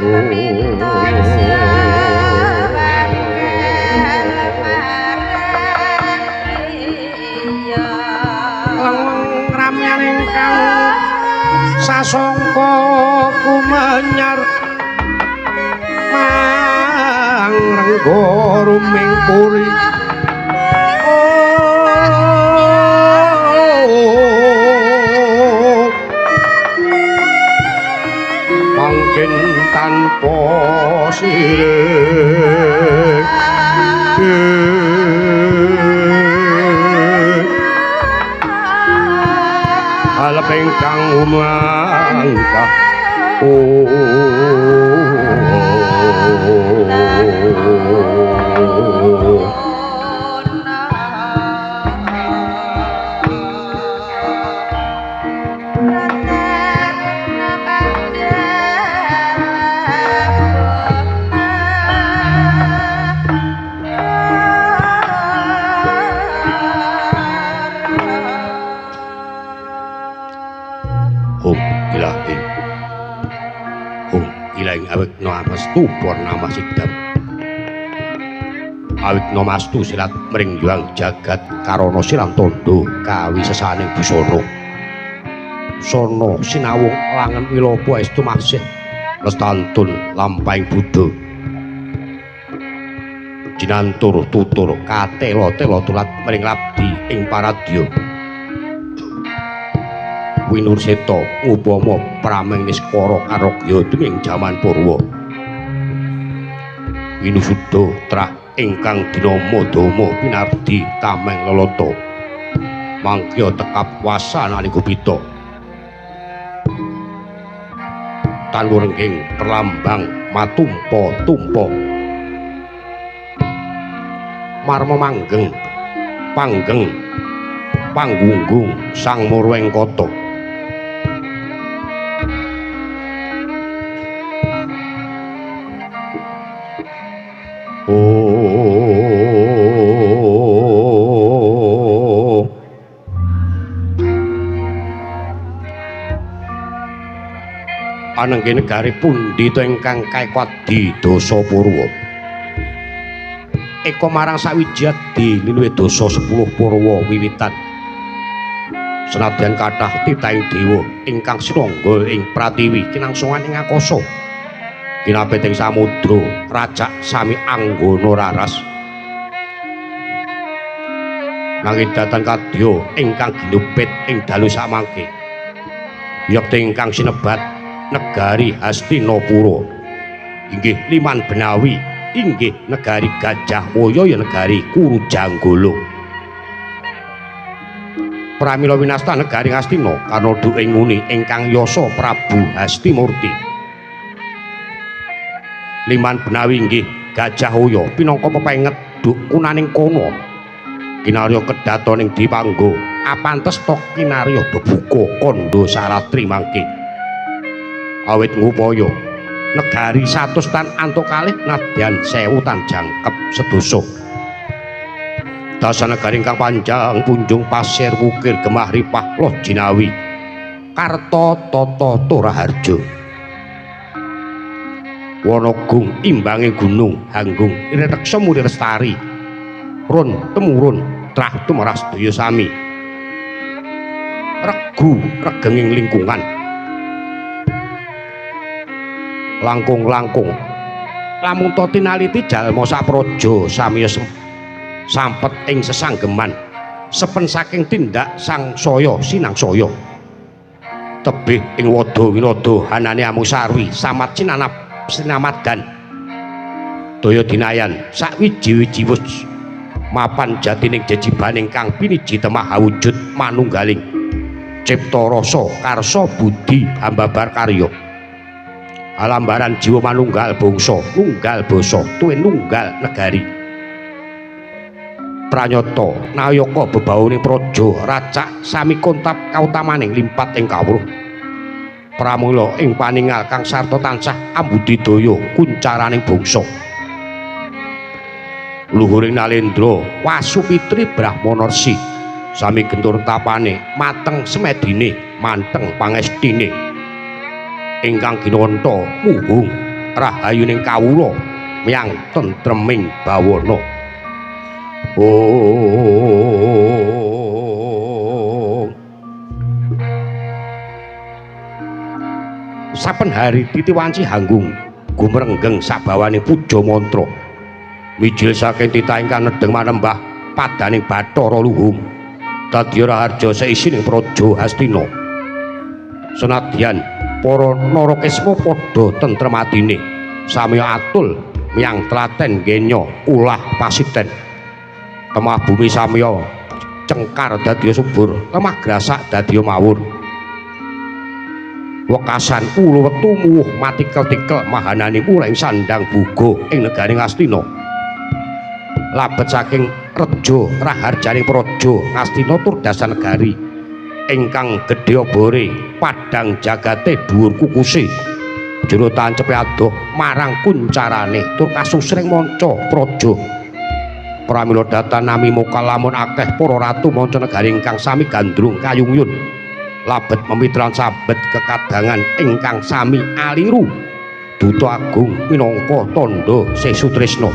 Ramyan ingkang sasongko kumanyar mangrenggo ruming puri mangkin tanpa sirih alep ingkang umangkah awit namastu purnama sidam awit namastu silat mring yuang jagat karana silang tondo kawi sesaning busana sono sinawung langen wilapa estu maksih lestantun lampahing Buddha jinantur tutur katela-tela tulat mring labdi ing paradya Winurseta upama prameng niskara karogya dening jaman purwa Winusudha trah ingkang dinama-dama pinardi tameng lelata mangkya tekap wasana nalika tanwurengking perlambang matumpa-tumpa marma manggeng panggeng panggunggung sang murweng kata anangge negari pundi to ingkang kaekwadi dosa Purwa eka marang sawijadi linuwe dosa 10 Purwa wiwitan senadyan kathah titahing dewa ingkang sinangga ing pratiwi kinangsungan ing akasa kinapit ing samudra rajak sami anggana raras nanging dhateng kadya ingkang ginupit ing dalu samangke yakti ingkang sinebat negari Hastinapura inggih Liman Benawi inggih negari Gajah Waya ya negari Kurujanggala pramila winasta negari Hastina karna duking muni ingkang yasa Prabu Hastimurti Liman Benawi inggih Gajah Waya pinangka pepenget dukunaning kono kinarya kedatoning dipanggo apantes to kinarya bebuka kandha saratri mangke awit ngupaya negari 100 tan antuk kalih nadyan 1000 tan jangkep sedoso dasa negari ingkang panjang punjung pasir wukir gemah ripah loh jinawi karta tata toraharja wanagung imbanging gunung hanggung ireteksa muri lestari run temurun trah tumeras daya sami regu regenging lingkungan langkung-langkung lamun to tinaliti jalma sapraja samiya sampet ing sesanggeman sepen saking tindak sangsaya sinangsaya tebih ing wada winada hanane amusarwi samat sinamadan daya dinayan sakwiji-wiji wus mapan jatining jejiban ingkang piniji temah awujud manunggaling cipta rasa karsa budi ambabar karya alambaran jiwa manunggal bangsa nunggal basa tuwin nunggal negari pranyata nayaka bebawaning praja racak sami kontap kautamaning limpat ing kawruh pramila ing paningal kang sarta tansah ambudidaya kuncaraning bangsa luhuring Nalendra Wasupitri Brahmanarsi sami gentur tapane mateng semedine manteng pangestine ingkang ginawanta muhung rahayuning kawula miyang tentreming bawana. Saben hari Titiwanci Hanggung gumrenggeng sabawaning puja mantra mijil saking titah ingkang nedheng manembah padaning Bathara Luhung dadi raharja seisining praja Hastina. Senadyan para Narakesma padha tentrem atine samiya atul miyang tlaten genya ulah pasiten temah bumi samiya cengkar dadi subur lemah grasak dadi mawur. Wekasan ula wetu muwuh matikel-tikel mahanane ula ing sandang buga ing negaring Astina. Labet saking reja raharjaning praja Astina tur Dasanegari ingkang gedhe obore padang jagate dhuwur kukuse jero tancepe adoh marang kuncarane tur kasusring manca praja. Pramila datan nami mokal lamun akeh para ratu manca negari ingkang sami gandrung kayungyun labet memitran sabet kekadangan ingkang sami aliru duta agung minangka tandha Sesutresna.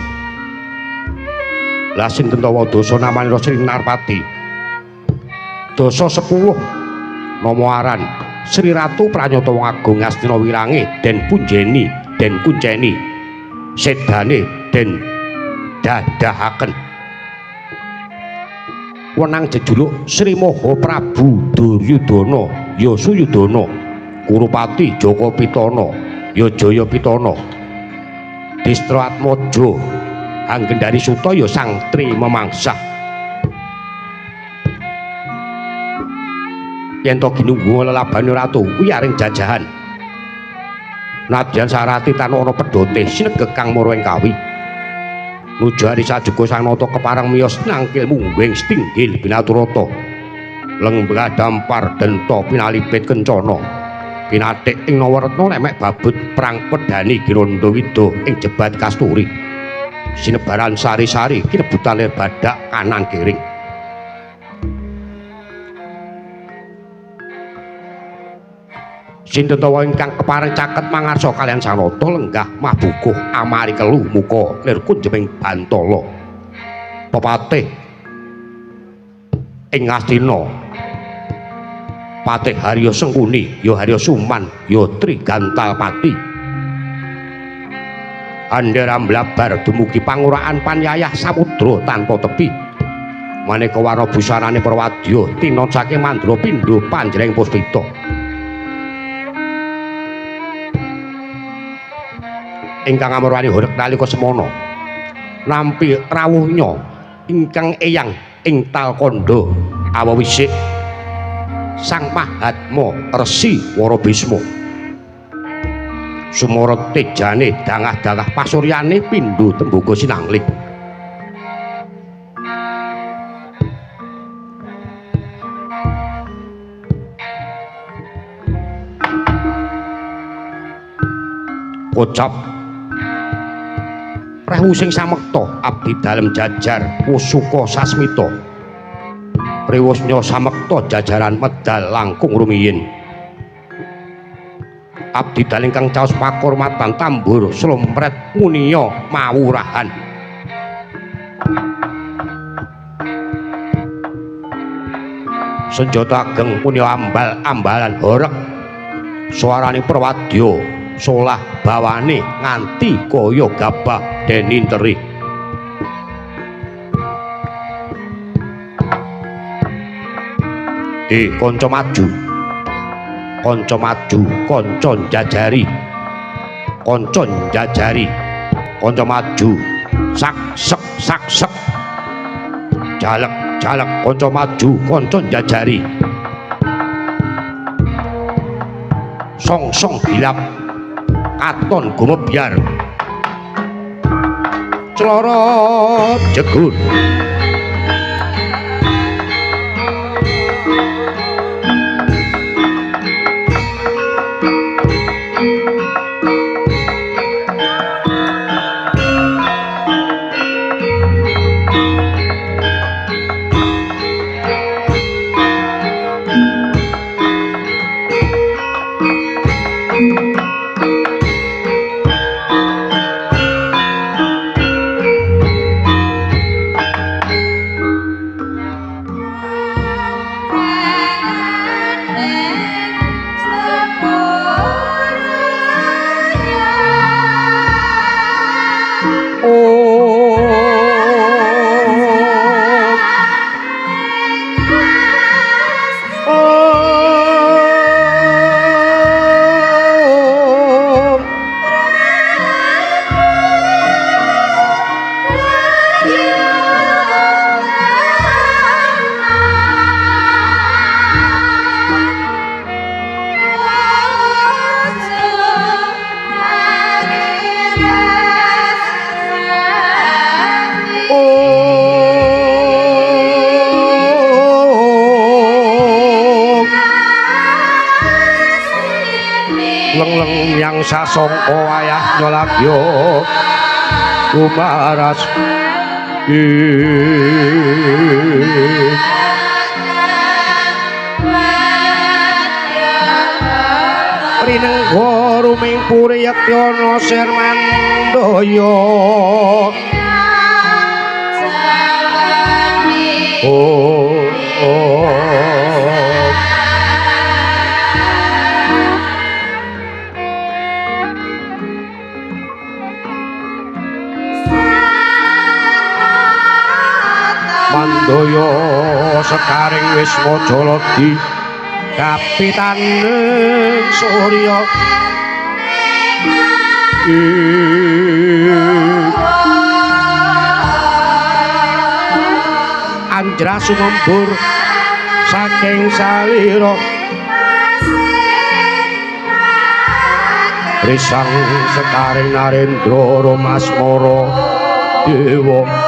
Lah sinten tawa dasa namanira Sri Narpati dasa 10 nama aran Sri Ratu Pranyata Wong Agung Astina Wirange den punjeni den kunceni sedane den dadahaken wenang jejuluk Sri Maha Prabu Duryudana ya Suyudana Kurupati Jaka Pitana ya Jaya Pitana Distratmaja Anggendari Suta ya Sang Tri Memangsah. Yen to ginunggung lelabane ratu kuwi aring jajahan nadyan sarati tan ana pedhote sinegek kang mara ing kawi nuju hari sajuga sang nata keparang miyos nangkil mungging setinggil binaturata lengbah dampar denta pinalipit kencana pinathik ing Nawaretna lemek babut perang pedhani Giranda Wida ing jebat kasturi sinebaran sari-sari kinebutan lir badak kanan kiring. Sinten tawa ingkang kepareng caket mangarsa kaliyan sang nata lenggah mabukuh amari kelu muka lir kunjeming Bantala pepatih ing Astina Patih Harya Sengkuni ya Harya Suman ya Trigantalpati andhera mblabar dumugi pangurahan Panyayah samudra tanpa tepi maneka warna busanane Prawadya tinot saking mandra pindha panjreng puspita. Ingkang amrwani horeg nalika semana nampi rawuhnya ingkang eyang ing Talkanda awawisik Sang Mahatma Resi Warabisma sumara tejane dangah-dangah pasuryane pindho tembaga sinangling. Kocap Rehu sing samekta abdi dalem jajar Pusuka Sasmita Priwusnya samekta jajaran medal langkung rumiyin abdi dalem kang caos pakurmatan tambur slumret munia mawurahan senjata ageng punya ambal-ambalan horeg suarane Prawadya solah bawane nganti kaya gabah dening teri. Kanca maju kanca njajari kanca maju sak sek jalek kanca maju kanca njajari song bilap katon gumebyar clorot jegur sangka wayah nyolagya kumaras rinengga ruming puriyetyana sirmandaya Mandaya sekaring Wisma Jaladi kapitaning Surya Anjra sumembur saking salira risang sekaring Narendra Romasmara Dewa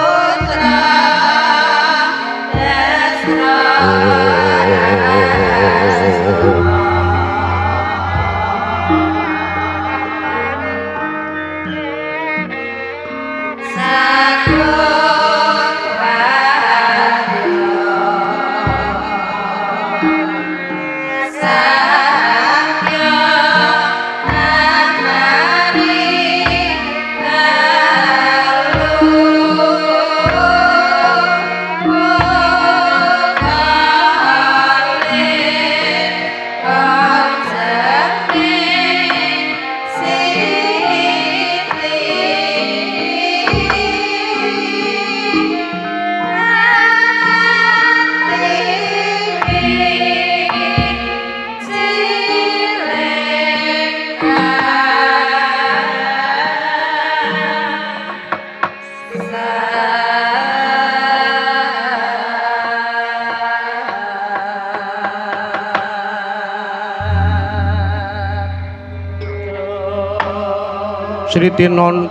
Sri Tinon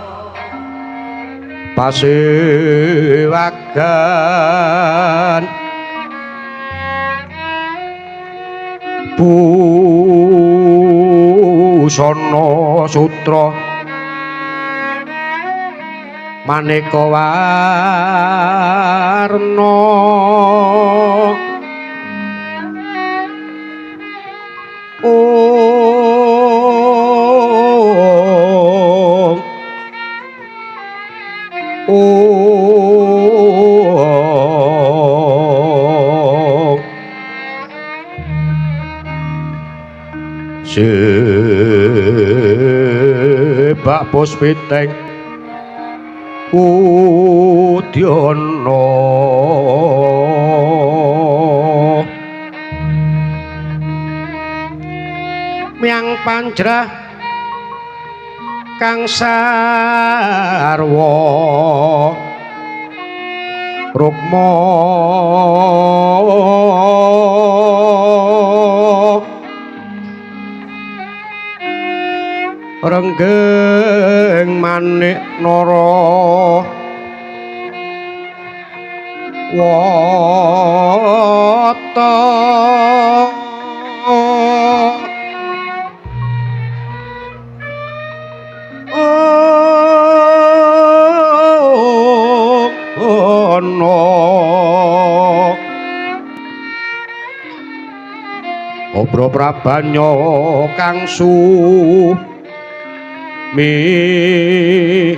Pasewagan Busana Sutra maneka warna Sebak puspiteng Udyana miang panjrah kang sarwa rukma renggeng manik nara wata obro prabanya kang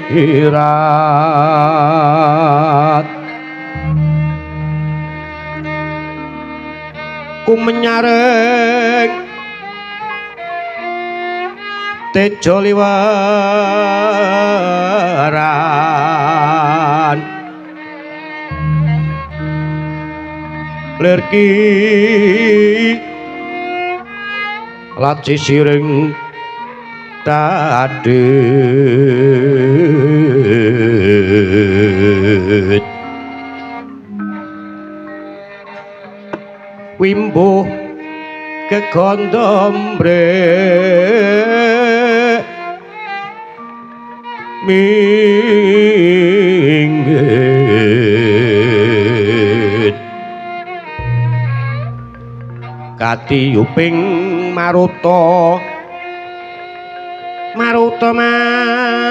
mirat kumenyaring tejo liwaran lerki laci siring tadet wimbuh kegondombre minggit kati uping maruta marutamando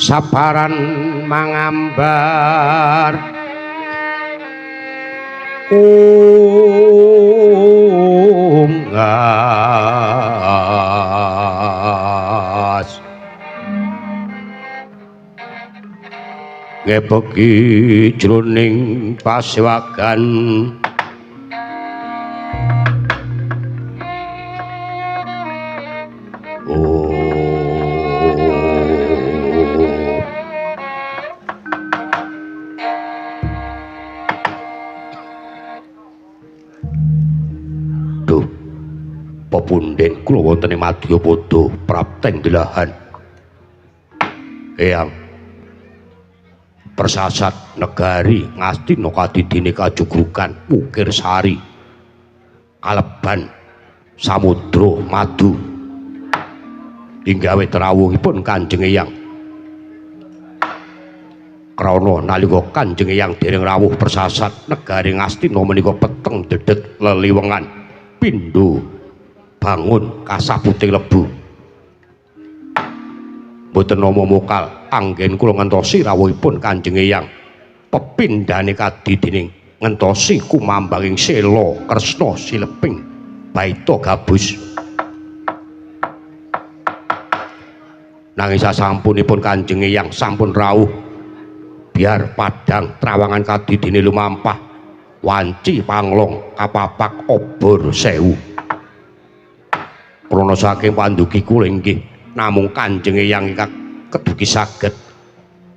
sabaran mangambar unggas ngebeki jroning pasewagan pepunden kula wonten ing Madyapada prapteng delahan eyang persasat negari ngastina kadidine kajugrukan ukir sari kaleban samudra madu inggawe trawuhipun Kanjeng Eyang krana nalika Kanjeng Eyang dereng rawuh persasat negari ngastina menika peteng dedet leliwengan pindho bangun kasabuting lebu mboten nama mokal anggen kula ngentosi rawuhipun Kanjeng Eyang pepindhane kadidining ngentosi kumambanging sela Kresna Sileping Baita Gabus nanging sasampunipun Kanjeng Eyang sampun rawuh biar padang trawangan kadidine lumampah wanci panglong kapapak obor sewu krana saking pandugi kula inggih namung Kanjeng Eyang ingkang kedugi saged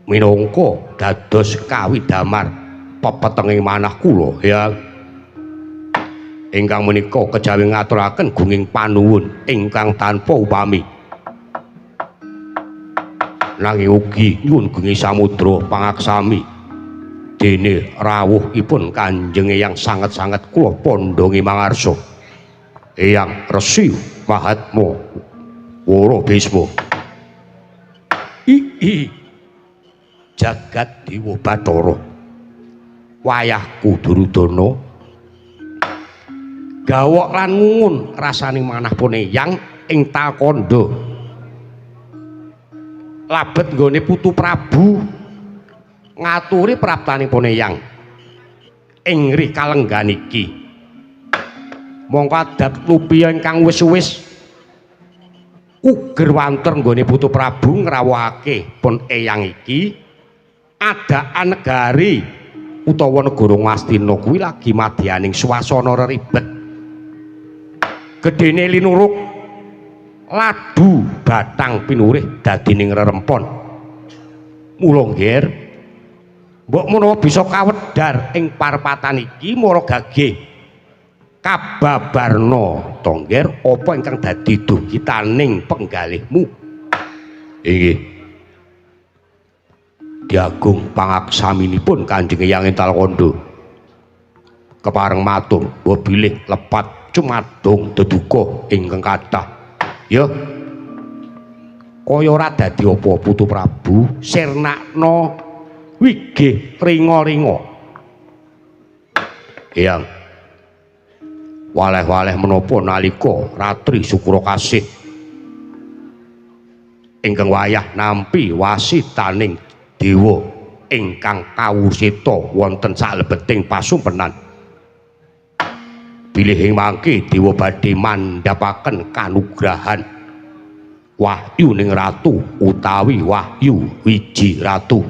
minangka dados kawidamar pepetenging manah kula ya ingkang menika kejawi ngaturaken gunging panuwun ingkang tanpa upami nanging ugi nyuwun gunging samudra pangaksami dene rawuhipun Kanjeng Eyang sanget-sanget kula pondhongi mangarsa Eyang Resi Mahatma Wara Bisma jagat Dewa Bathara wayahku Duryudana gawok lan ngungun rasaning manahipun Eyang ing Talkanda labet nggone Putu Prabu ngaturi praptanipun Eyang ing rikalenggan iki mongko adat lupiya ingkang wis-wis uger wanter nggone Putu Prabu ngrawuhake pun Eyang iki adaan negari utawa negara Ngastina kuwi lagi madyaning swasana reribet gedene linuruk ladu batang pinurih dadining rerempon mula nggih mbok menawa bisa kawedhar ing parpatan iki mara gagih kababarna tongger apa ingkang dadi duhitaning penggalihmu inggih diagung pangaksaminipun Kanjeng Eyang Talkanda kepareng matur bilih lepat cumadung deduka ingkang kathah ya kaya ora dadi apa Putu Prabu sirnakna wigih ringa-ringa Eyang waleh-waleh menapa nalika Ratri Sukrakasih ingkang wayah nampi wasitaning dewa ingkang kawusita wonten salebeting pasumpenan bilih mangke dewa badhe mandhapaken kanugrahan wahyu ning ratu utawi wahyu wiji ratu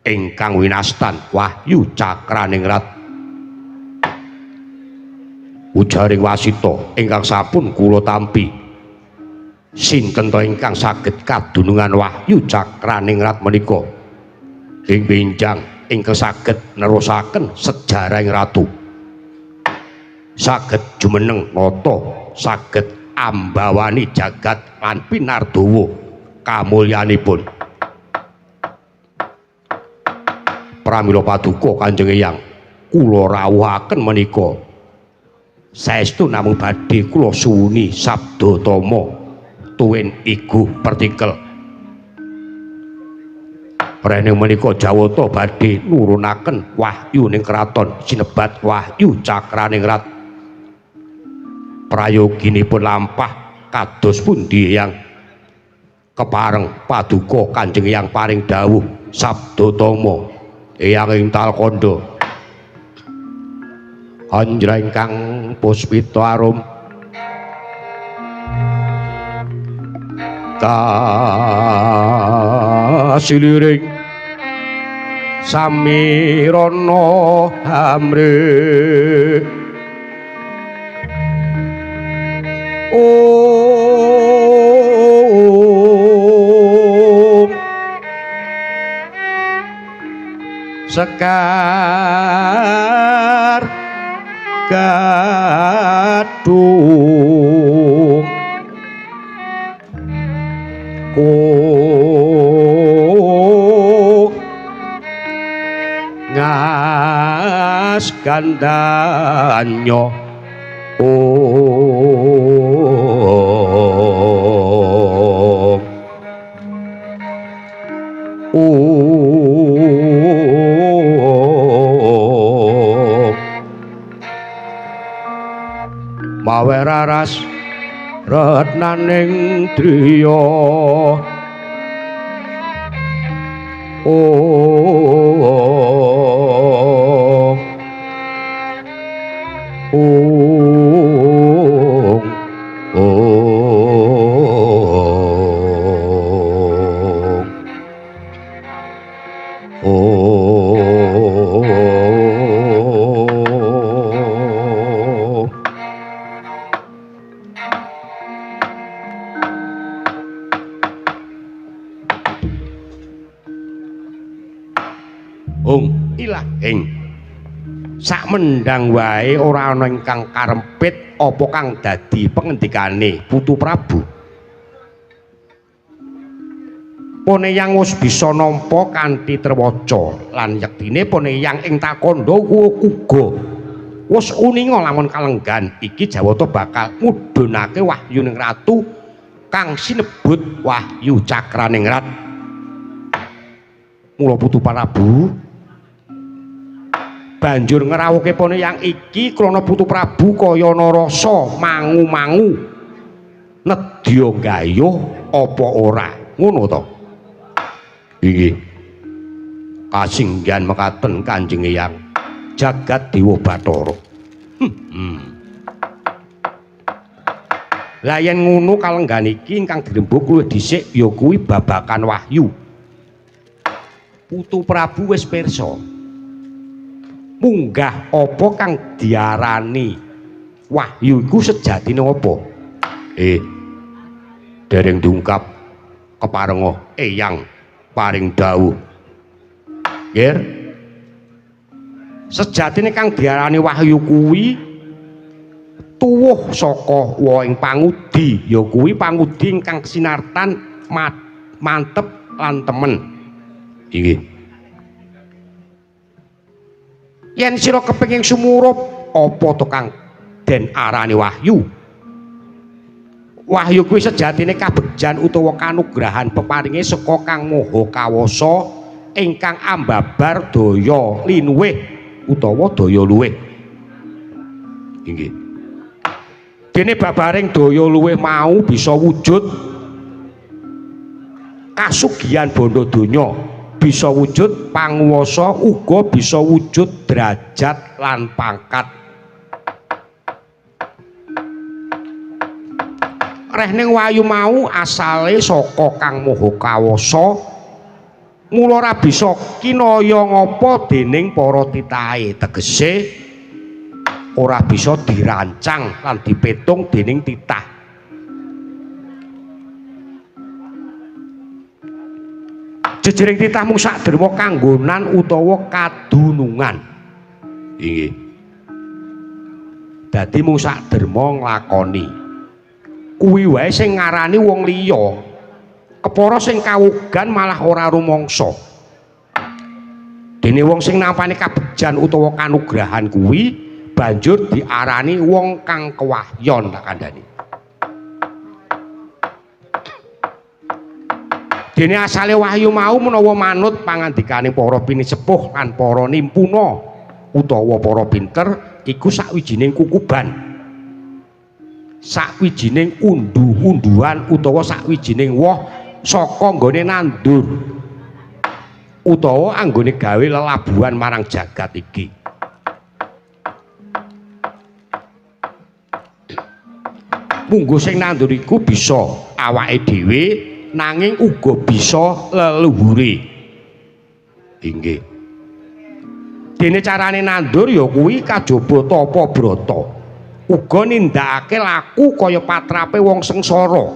ingkang winastan wahyu cakraning ratu ujaring wasita ingkang sampun kula tampi sinten to ingkang saged kadunungan wahyu cakraning rat menika ing benjang ingkang saged nerusaken sejarahing ratu saged jumeneng nata saged ambawani jagat lan pinardawa kamulyanipun pramila paduka Kanjeng Eyang kula rawuhaken menika saestu namung badhe kula suwuni sabda tama tuwin igu partikel rene menika Jawata badhe nurunaken wahyu ning kraton sinebat wahyu cakraning rat prayoginipun lampah kados pundi yang kepareng paduka Kanjeng yang paring dawuh sabda tama eyang ing Talkanda anjreng kang puspita arum kasiliring samirana hamre sekar gadung ngas gandanyo mawe raras retnaning driya sak mendang wae ora ana ingkang karempit apa kang dadi pengendikane Putu Prabu. Poneyang wis bisa nampa kanthi trewaca lan yektine Poneyang ing Talkanda uga wis uninga lamun kalenggan iki Jawata bakal mudhunake wahyu ning ratu kang sinebut wahyu cakraning rat. Mula Putu Prabu banjur ngrawuhke Poneyang iki krana Putu Prabu kaya ana rasa mangu-mangu nedya gayuh apa ora ngono to inggih kasinggihan mekaten Kanjeng Eyang jagat Dewa Bathara lah yen ngono kalenggan iki ingkang dirembug luwih dhisik ya kuwi babakan wahyu Putu Prabu wis pirsa munggah apa kang diarani wahyu iku sejatine apa dereng diungkap keparenga eyang paring dawuh nggih sejatine kang diarani wahyu kuwi tuwuh saka woing pangudi ya kuwi pangudi ingkang sinartan mantep lan temen inggih yen sira kepengin sumurup apa to kang den arani wahyu wahyu kuwi sejatine kabegjan utawa kanugrahan peparinge saka Kang Maha Kawasa ingkang ambabar daya linuwih utawa daya luwih inggih dene babaring daya luwih mau bisa wujud kasugihan bondo donya bisa wujud panguwasa uga bisa wujud derajat lan pangkat reh ning wayu mau asale saka Kang Maha Kawasa mula ora bisa kinaya ngapa dening para titahe tegese ora bisa dirancang lan dipetung dening titah jejering titah mung sakderma kanggonan utawa kadunungan inggih dadi mung sakderma nglakoni kuwi wae sing ngarani wong liya kepara sing kawugan malah ora rumangsa Dene wong sing nampani kabejan utawa kanugrahan kuwi banjur diarani wong kang kewahyon tak kandhani. Dene asale wahyu mau menawa manut pangandikaning para pinisepuh lan para nimpuna utawa para pinter iku sakwijining kukuban, sakwijining undu-unduan utawa sakwijining woh saka nggone nandur utawa anggone gawe lelabuhan marang jagat iki. Munggo sing nandur iku bisa awake dhewe nanging uga bisa leluhure. Inggih. Dene carane nandur ya kuwi kajaba tapa brata. Uga nindakake laku kaya patrape wong sengsara.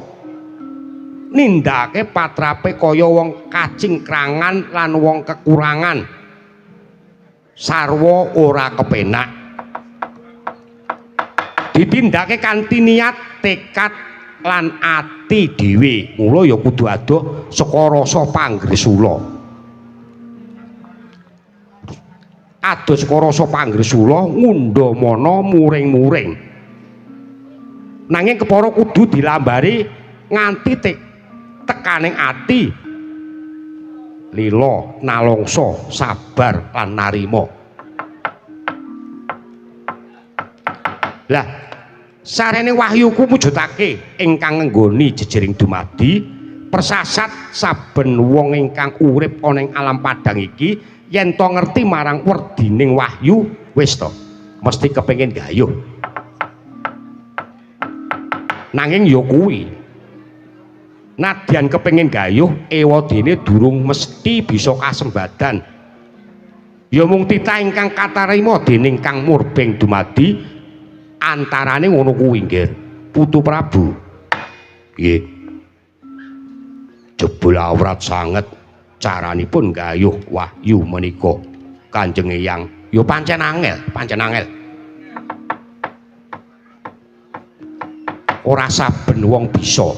Nindakake patrape kaya wong kacingkrangan lan wong kekurangan. Sarwa ora kepenak. Ditindake kanthi niat, tekad lan ati dhewe. Mula ya kudu adoh saka rasa panggresula. Adoh saka rasa panggresula ngundhamana muring-muring. Nanging kepara kudu dilambari nganti tekaning ati. Lila, nalongsa, sabar lan narima. Lah sarene wahyuku mujudake ingkang nggoni jejering dumadi persasat saben wong ingkang urip ana ing alam padang iki yen to ngerti marang werdining wahyu wis to mesti kepengin gayuh. Nanging ya kuwi nadyan kepengin gayuh ewadene durung mesti bisa kasembadan. Ya mung titah ingkang katarima dening Kang Murbeng dumadi antarane ngono kuwi nggih Putu Prabu. Nggih. Jebul awrat sanget caranipun gayuh wahyu menika Kanjeng Eyang. Ya pancen angel, pancen angel. Ora saben wong bisa.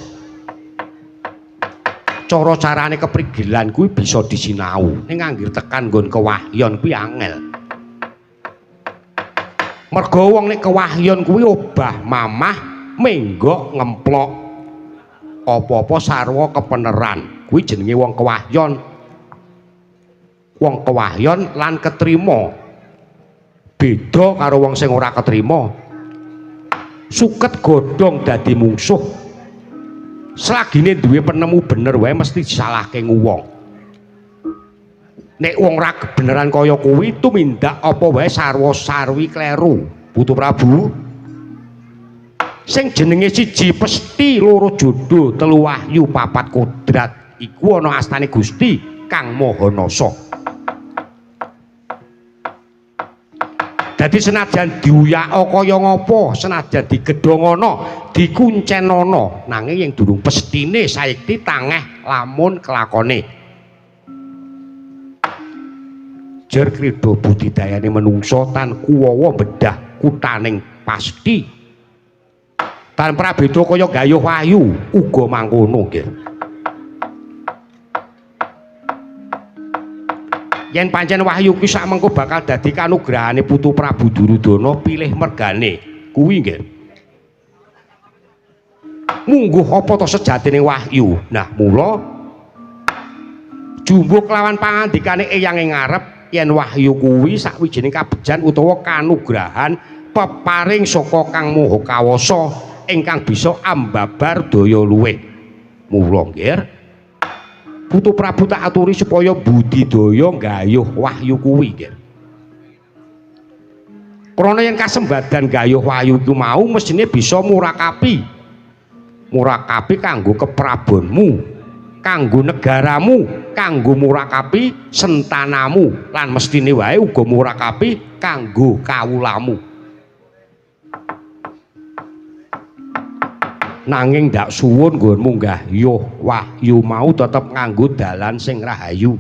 Cara carane keprigelan kuwi bisa disinau. Ning anggere tekan nggon kewahyon kuwi angel. Mergo wong nek kewahyon kuwi obah mamah menggok ngemplok apa-apa sarwa kepeneran kuwi jenenge wong kewahyon. Wong kewahyon lan ketrima beda karo wong sing ora ketrima. Suket godhong dadi mungsuh selagine duwe penemu bener wae mesti disalahke wong. Nek wong ra kebeneran kaya kuwi tumindak apa wae sarwa-sarwi kleru. Putu Prabu sing jenenge siji pesti, loro jodoh, telu wahyu, papat kodrat iku ana astane Gusti Kang Mahanasa. Dadi senajan diuyaka kaya ngapa, senajan digedhongana, dikuncenana, nanging ing durung pestine saikti tangeh lamun kelakone. Jer krida budidayane menungso tan kuwawa bedah kutaning pasti. Tan prabeda kaya gayuh wahyu uga mangkono nggih. Yen pancen wahyu kuwi sak mengko bakal dadi kanugrahane Putu Prabu Duryudana pilih mergane kuwi nggih. Mungguh apa to sejatine wahyu. Nah, mula jumbuk lawan pangandikane Eyang ing ngarep yen wahyu kuwi sakwijining kabejan utawa kanugrahan peparing saka Kang Maha Kawasa ingkang bisa ambabar daya luwih. Mula nggih Putu Prabu tak aturi supaya budidaya gayuh wahyu kuwi nggih. Krana yen kasembadan gayuh wahyu iku mau mestine bisa murakapi. Murakapi kanggo keprabonmu, kanggo negaramu, kanggo murakapi sentanamu lan mestine wae uga murakapi kanggo kawulamu. Nanging ndak suwun nggonmu gayuh wahyu mau tetep nganggo dalan sing rahayu.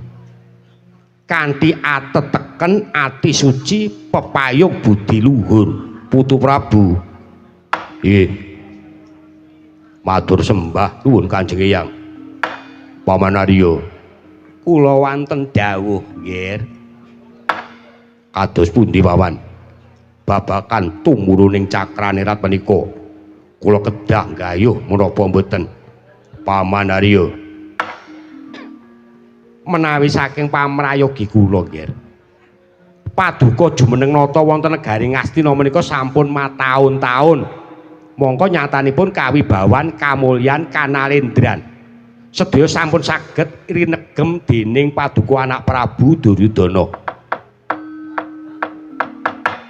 Kanthi ateteken ati suci pepayung budi luhur. Putu Prabu. Nggih. Matur sembah nuwun Kanjeng Eyang. Paman Arya, kula wonten dawuh nggih. Kados pundi wawan babakan tumuruning cakrane rat menika kula kedah gayuh menapa mboten Paman Arya menawi saking pamrayogi kula nggih paduka jumeneng nata wonten negari Ngastina menika sampun mataun-taun mongko nyatanipun kawibawan kamulyan kanalendran sedaya sampun saged rinegem dening paduka anak Prabu Duryudana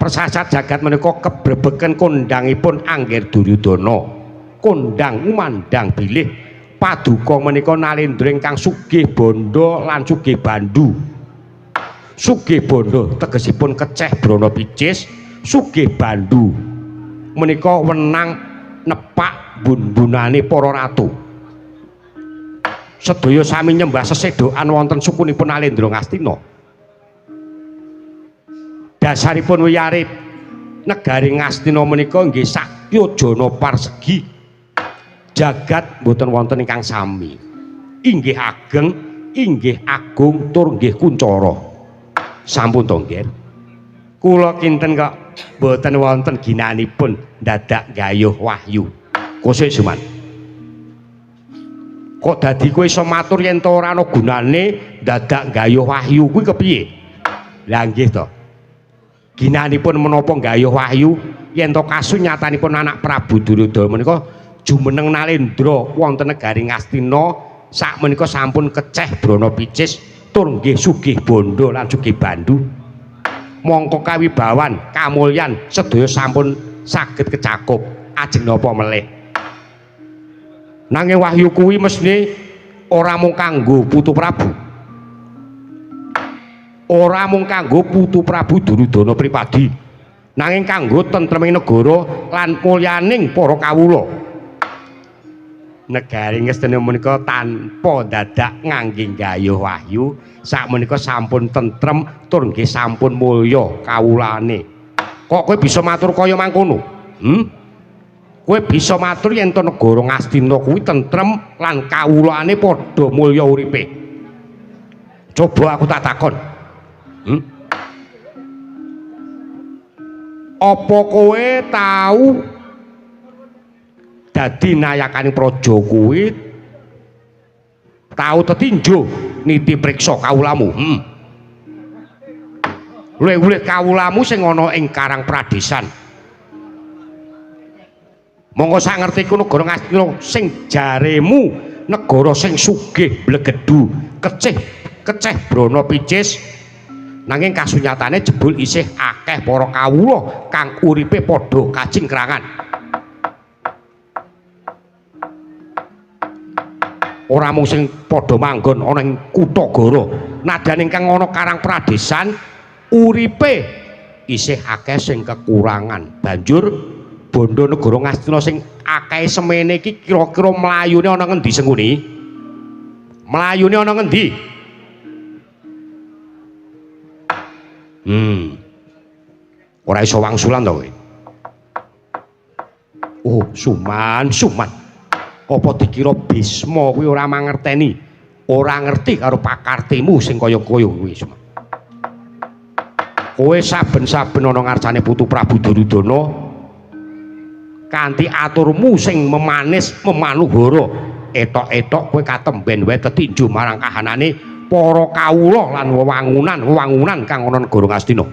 persasat jagat menika kebrebeken kondangipun Angger Duryudana kondang umandang bilih paduka menika nalendra ingkang sugih bondo lan sugih bandu sugih bondo tegesipun keceh brana picis sugih bandu menika wenang nepak bun-bunane para ratu sedaya sami nyembah sesedokan wonten sukunipun Nalendra Ngastina dasaripun wiyarit negari Ngastina menika nggih sakyajana parsegi jagat boten wonten ingkang sami inggih ageng inggih agung tur nggih kuncara sampun to nggih kula kinten kok boten wonten ginanipun dadak gayuh wahyu kosek Suman kok dadi kowe iso matur yen to ora ana gunane dadak gayuh wahyu kuwi kepiye lha nggih to ginanipun menapa gayuh wahyu yen to kasunyatanipun anak Prabu Duryudana menika jumeneng Nalendra wonten negari Ngastina sak menika sampun keceh brana picis tur nggih sugih bondo lan sugih bandu mongko kawibawan kamulyan sedaya sampun saged kecakup ajeng napa melih nanging wahyu kuwi mesthi ora mung kanggo Putu Prabu ora mung kanggo Putu Prabu Duryudana pripadi nanging kanggo tentreming negara lan mulyaning para kawula negari Ngastina menika tanpa dadak ngangge gayuh wahyu sak menika sampun tentrem tur nggih sampun mulya kawulane kok kowe bisa matur kaya mangkono kowe bisa matur yen to negara Ngastina kuwi tentrem lan kawulane padha mulya uripe coba aku tak takon apa kowe tahu dadi nayakane praja kuwi tau tetinjo niti priksa kawulamu luwih-luwih kawulamu sing ana ing Karang Pradesan monggo sak ngertiku negara Ngastina sing jaremu negara sing sugih blegedhu keceh brana picis nanging kasunyatane jebul isih akeh para kawula kang uripe padha kacingkrangan ora mung sing padha manggon ana ing Kutagara nadan ingkang ana Karang Pradesan uripe isih akeh sing kekurangan banjur bondo negara Ngastina sing akeh semene iki kira-kira mlayune ana ngendi senguni mlayune ana ngendi ora iso wangsulan to kowe oh Suman apa dikira Bisma kuwi ora mangerteni ora ngerti karo pakartemu sing kaya-kaya kuwi kowe saben-saben ana ngarsane Putu Prabu Duryudana kanthi aturmu sing memanis memanuhara etok-etok kowe katemben wae tetinju marang kahanane para kawula lan wewangunan kang ana negara Ngastina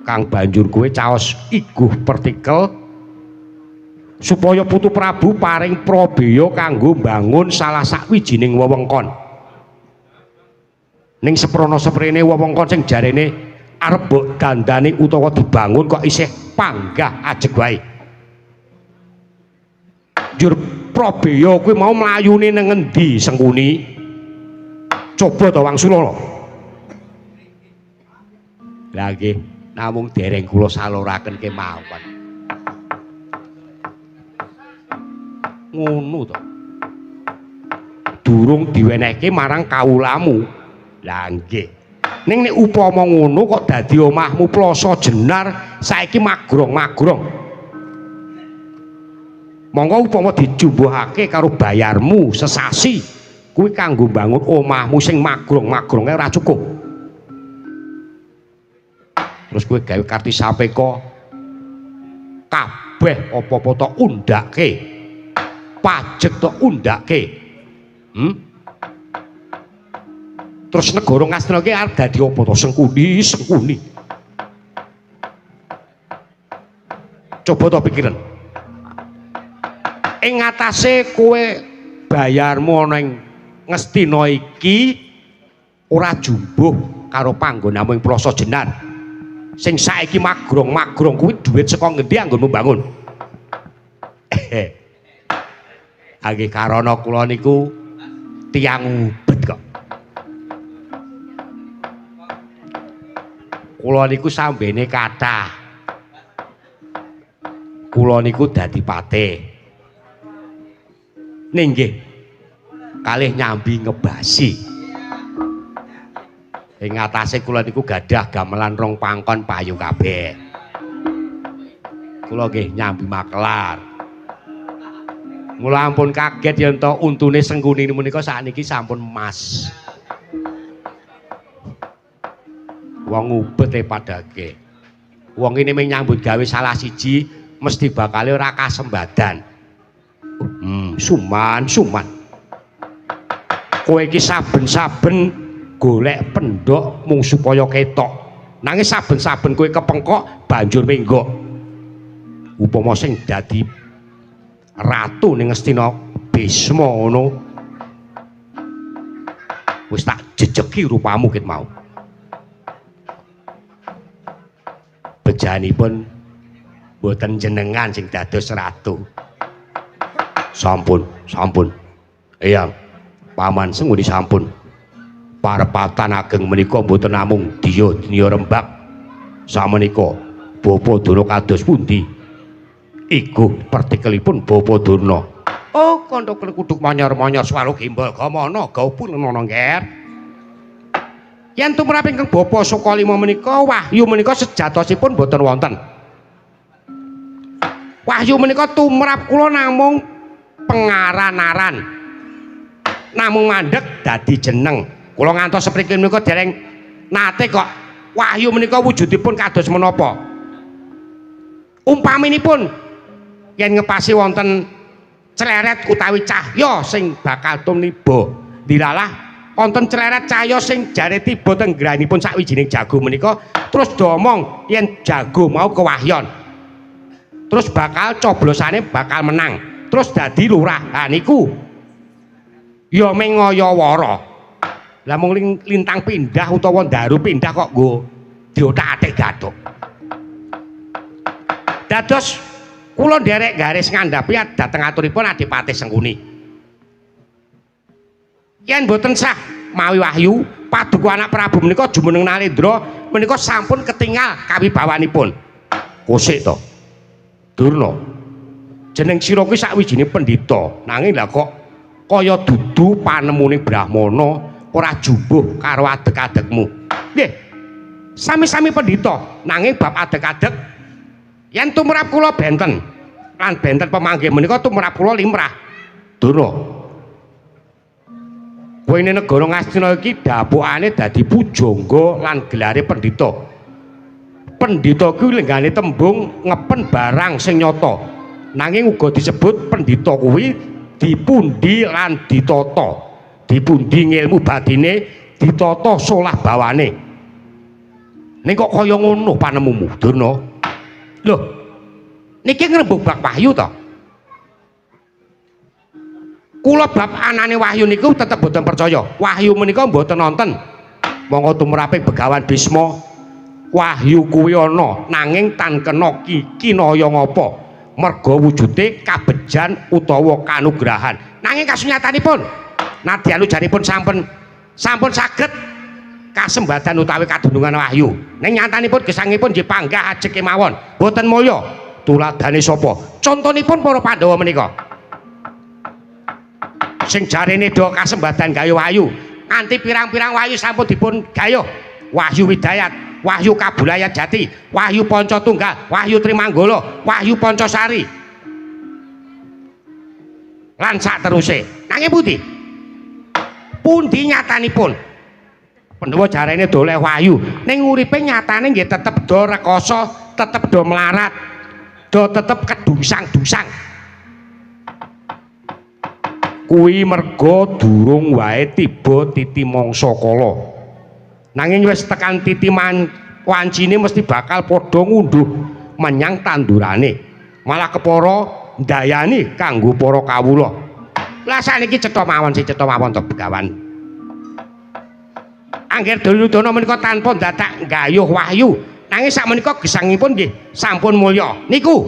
kang banjur kowe caos iguh partikel supaya Putu Prabu paring prabeya kanggo mbangun salah sawijining wewengkon ning seprana-seprene wewengkon sing jarene arep mbok dandani utawa dibangun kok isih panggah ajeg wae njur prabeya kuwi mau mlayune nang ngendi sengkuni coba to wangsula lha nggih namung dereng kula saluraken kemawon ngono to durung diwenehke marang kawulamu lah nggih ning nek upama ngono kok dadi omahmu ploso jenar saiki magrong-magrong monggo upama dijumbuhake karo bayarmu sesasi kuwi kanggo mbangun omahmu sing magrong-magrong ora cukup terus kowe gawe Kartisapeka kabeh apa-apa tok undhake pajek tok undhake terus negara Ngastina ki arep dadi apa to sengkuni coba to pikiran ing ngatasé kowe bayarmu ana ing Ngastina iki ora jumbuh karo panggonamu ing Plasa Jenar sing saiki magrong kuwi dhuwit saka ngendi anggonmu bangun nggih karana kula niku tiyang ubet kok kula niku sambene kathah kula niku dadi patih nggih kalih nyambi ngebasi ing ngatasé kula niku gadah gamelan rong pangkon payu kabeh kula nggih nyambi makelar mula ampun kaget yen to untune Sengkuni menika sakniki sampun emas wong ubet padake wong ini menyambut gawe salah siji mesti bakal ora kasembadan suman kowe iki saben-saben golek pendhok mung supaya ketok nanging saben-saben kowe kepengkok banjur menggok upama sing dadi ratu ning Ngastina Bisma ngono wis tak jejeki rupamu ket mau bejanipun mboten jenengan sing dados ratu sampun eyang paman Sengkuni sampun parepatan ageng menika mboten namung diya rembag samenika Bapa Durna kados pundi iku partikelipun Bapa Durna oh kandha kuduk monyor-monyor swaluk gimbal gamana gaupun ana ngger yen tumrap ingkang Bapa Sukalima menika wahyu menika sejatosipun mboten wonten wahyu menika tumrap kula namung pengaran-aran namung mandheg dadi jeneng kula ngantos sepriki menika dereng nate kok wahyu menika wujudipun kados menapa umpaminipun yen ngepasi wonten cleret utawi cahya sing bakal tumiba dilalah wonten cleret cahya sing jare tiba teng ngranipun sawijining jago menika terus domong yen jago mau kewahyon terus bakal coblosane bakal menang terus dadi lurah ha niku ya mengaya wara lah mung lintang pindah utawa ndaru pindah kok nggo diotak-atik gathuk dados kula nderek garis ngandhapi dhateng aturipun Adipati Sengkuni yen boten sah mawi wahyu paduka anak Prabu menika jumeneng Nalendra menika sampun ketingal kawibawanipun kosik to Durna jeneng sira kuwi sawijine pendhita nanging lha kok kaya dudu panemuning Brahmana ora jumbuh karo adeg-adegmu nggih sami-sami pendhita nanging bab adeg-adeg yen tumrap kula benten lan benten pemanggih menika tumrap kula limrah Durna kowe ning negara Ngastina iki dapukane dadi pujangga lan gelare pendhita kuwi lenggane tembung ngepen barang sing nyata nanging uga disebut pendhita kuwi dipundi lan ditata dipundi ilmu batine ditata solah bawane ning kok kaya ngono panemumu Durna lho niki ngrembug bab wahyu to kula bab anane wahyu niku tetep boten percaya wahyu menika mboten nonton monggo tumraping Begawan Bisma wahyu kuwi ana nanging tan kena kinaya ngapa merga wujude kabejan utawa kanugrahan nanging kasunyatanipun nadyan ujaripun sampun saged kasembadan utawi kadunungan wahyu ning nyatanipun gesangipun nggih panggah ajeg kemawon boten mulya tuladhane sapa contonipun para Pandhawa menika sing jarene do kasembadan gayuh wahyu nganti pirang-pirang wahyu sampun dipun gayuh wahyu Widayat wahyu Kabulayat Jati wahyu Pancatunggal wahyu Trimanggala wahyu Pancasari lan sak teruse nanging pundi nyatanipun Pandhawa jarene doleh wayu ning uripe nyatane nggih tetep do rekoso, tetep do melarat, do tetep kedusang-dusang. Kuwi merga durung wae tiba titi mangsa kala. Nanging wis tekan titi wancine mesti bakal padha ngunduh menyang tandurane. Malah kepara ndayani kanggo para kawula. Lah saniki cetha mawon to Begawan. Angger Duryudana menika tanpa dadak nggayuh wahyu, nanging sakmenika gesangipun nggih sampun mulya. Niku,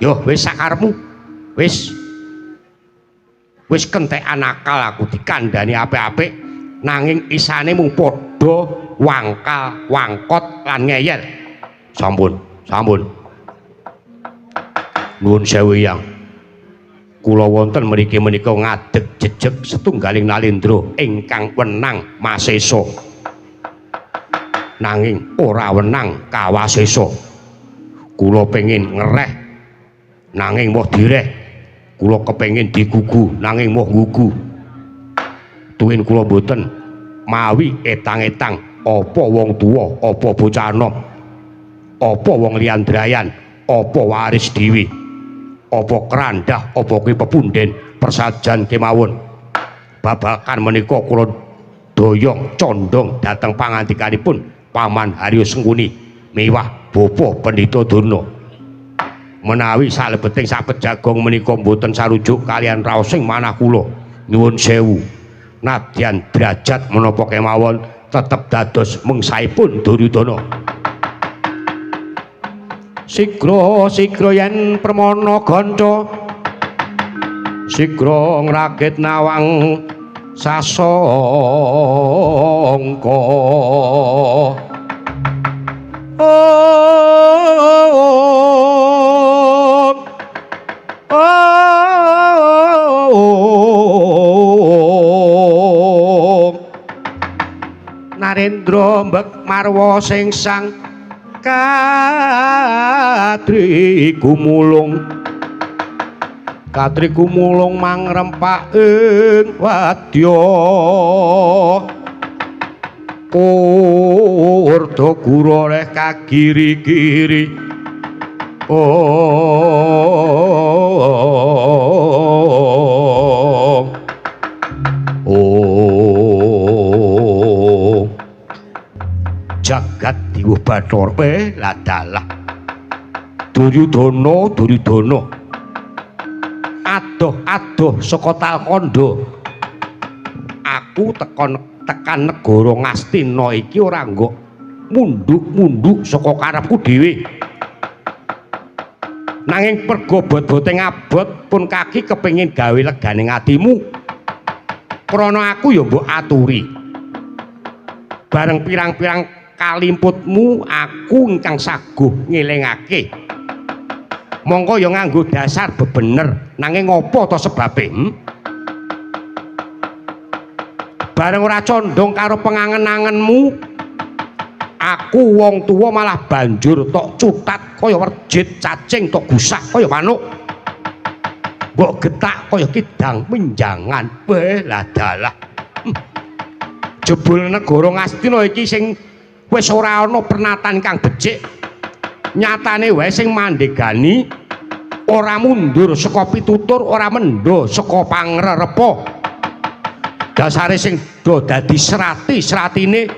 yo wis sakarepmu. Wis kentekan akal aku dikandhani apik-apik, nanging isane mung padha wangkal, wangkot lan ngeyel. Sampun. Nuwun sewu Yang. Kula wonten mriki menika ngadeg jejeg setunggaling nalindra ingkang wenang masesa. Nanging ora wenang kawasesa. Kula pengin ngereh nanging moh direh. Kula kepengin digugu nanging moh gugu. Tuwin kula boten mawi etang-etang apa wong tuwa, apa bocah enom, apa wong liyandrayan, apa waris dhewe, apa kerandah, apa kuwi pepunden persajan kemawon. Babakan menika kula doyong condong dhateng pangandikanipun Paman Haryo Sengkuni miwah Bapa Pendhita Durna. Menawi salebeting saged jagong menika mboten sarujuk kalian raosing manah kula, nyuwun sewu. Nadyan derajat menapa kemawon tetep dados mengsaipun Duryudana. Sigra yen permana ganca, sigra ngrakit nawang sasangka. Narendra mbek marwa sing sang Katri kumulung mangrempak ing wadya Urda gura reh kagiri-giri jagat diwuh Bathara ladalah Duryudana adoh saka Talkanda. Aku tekan negara Ngastina iki ora nggok mundhuk saka karepku dhewe, nanging perga bot-bote ngabot pun kaki kepengin gawe legane atimu. Krana aku ya mbok aturi bareng pirang-pirang kalimputmu aku ingkang saguh ngelingake. Mongko ya nganggo dasar bebener, nanging ngopo to sebabe? Bareng ora condong karo pengangen-angenmu, aku wong tuwa malah banjur tok cutat kaya werjit, cacing tok gusak kaya manuk. Mbok getak kaya kidang menjangan. Lah dalah. Jebul negara Ngastina iki sing wis ora ana pernatan kang becik, nyatane wae sing mandegani ora mundur saka pitutur, ora mendo saka pangrerepa. Dasare sing do dadi serati-seratine,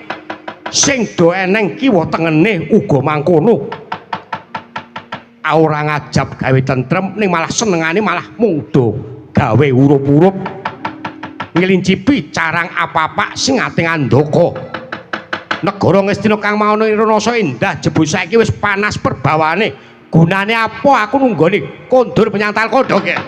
sing do eneng kiwa tengene uga mangkono. Ora ngajab gawe tentrem, ning malah senengane malah mung do gawe urup-urup ngelincipi carang apa-apa sing ati ngandaka. Negara Ngastina kang mauna rasa indah jebul saiki wis panas perbawane. Gunane apa aku nunggoni kondur menyang Talkanda ki?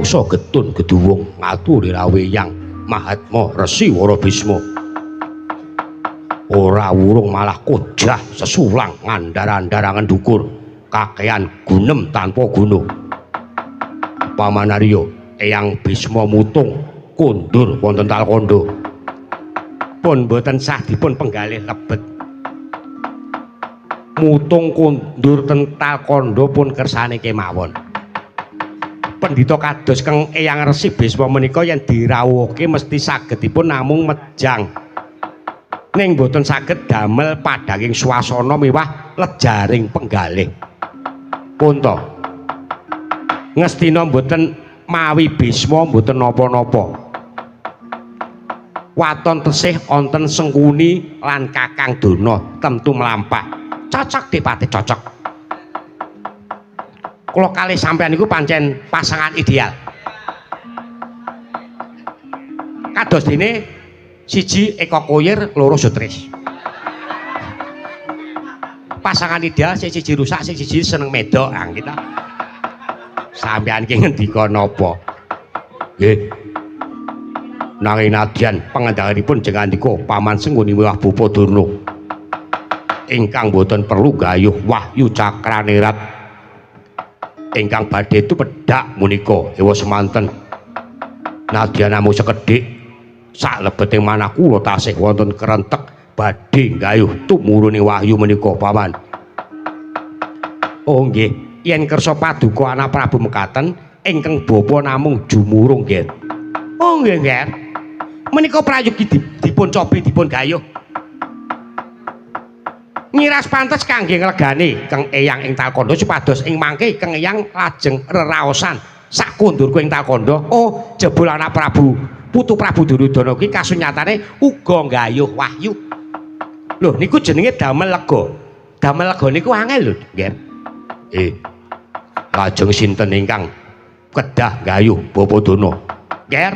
mangsa getun geduwung ngaturi rawuh Hyang Mahatma Resi Wara Bisma. Ora wurung malah kojah sesulang ngandar-andarangan dukur kakean gunem tanpa gunung. Pamanarya Eyang Bisma mutung kondur wonten Talkanda. Pun boten sah dipun penggalih lebet. Mutung kondur ten Talkanda pun kersane kemawon. Pendhita kados keng Eyang Resi Bisma menika yen dirawuhke mesti sagedipun namung mejang. Ning boten saged damel padhanging swasana miwah lejaring penggalih. Punta. Ngestina boten mawi Bisma boten napa-napa. Waton tesih wonten Sengkuni lan Kakang Dana temtu mlampah. Cocok Dipati cocok. Kula kalih sampeyan niku pancen pasangan ideal. Kados dene siji Eko Koyer, loro Sutris. Pasangan ideal sing siji rusak, sing siji seneng medok. Kita sampeyan ki ngendika napa? Nggih. Nanging nadyan pangandaranipun jeneng andika Paman Sengkuni miwah Bapa Durna. Ingkang boten perlu gayuh wahyu Cakranerat. Ingkang badhe tumedhak menika ewa semanten. Nadyan namung sekedhik saklebeting manah kula tasih wonten kerentek badhe gayuh tumurune wahyu menika Paman. Oh nggih, yen kersa paduka anak Prabu mekaten ingkang bapa namung jumurung nggih. Oh nggih nggih. Menika prayogi dipun cobi dipun gayuh. Ngiras pantes kangge nglegani Kang Eyang ing Talkanda supados ing mangke Kang Eyang lajeng reraosan sak kondurku ing Talkanda. Oh, jebul anak Prabu Putu Prabu Duryudana ki kasunyatane uga nggayuh wahyu. Lho niku jenenge damel lega. Damel lega niku angel lho, nggih. Lajeng sinten ingkang kedah nggayuh Bapa Dana? Nggih.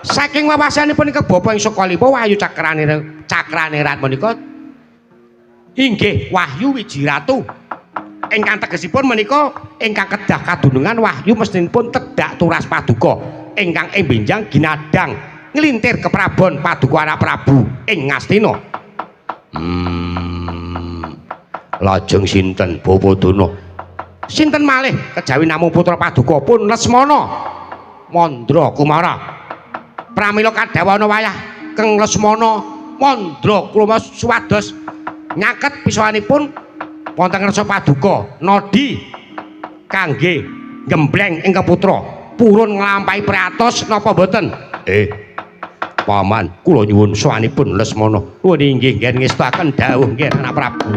Saking wawasanipun ing Bapa ing Sukalima wahyu Cakranerat menika inggih Wahyu Wijiratu. Ingkang tegesipun menika ingkang kedah kadunungan wahyu mestinipun tedhak turas paduka. Ingkang ing benjang ginadang nglintir keprabon paduka anak Prabu ing Ngastina. Lajeng sinten Bapa Dana? Sinten malih kejawi namung putra paduka pun Lesmana Mandra Kumara. Pramila kadhawana wayah Kang Lesmana Mandra Kumara suwados nyaket pisowanipun wonten ngarsa paduka nodi kangge gembleng ing keputra purun nglampahi priatos napa boten? Paman kula nyuwun sawanipun Lesmana. Nuwun inggih nggih ngestaken dawuh nggih anak Prabu.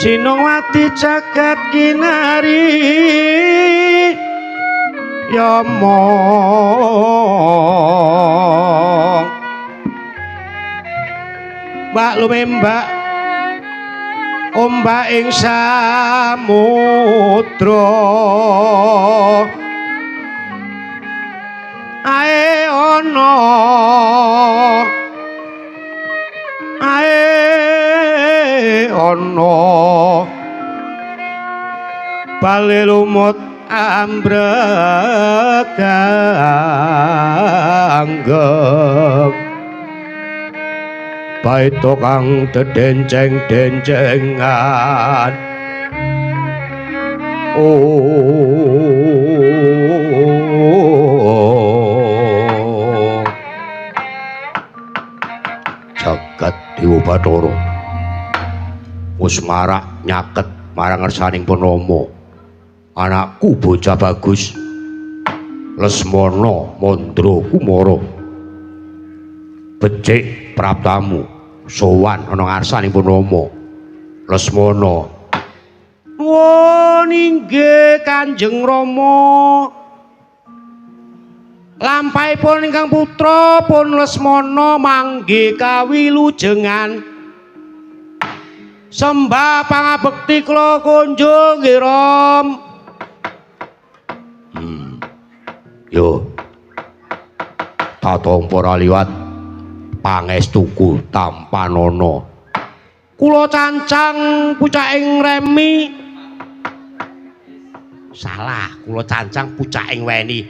Sinowati jagat kinari Yama Mbak lumembak ombak ing samudra ae ana bale lumut ambreganggeng baita kang dedenceng-dencengan jagat Dewa Bathara wis marak nyaket marang ngersaning Panama anakku bocah bagus Lesmana Mandra Kumara becik praptamu sowan ana ngarsaning Panama Lesmana nuwun inggih Kanjeng Rama lampahipun ingkang putra pun Lesmana manggih kawilujengan sembah pangabekti kula kunjung nggih Rom yo tatompo ora liwat pangestuku tampanana kula cancang pucaking remi salah kula cancang pucaking weni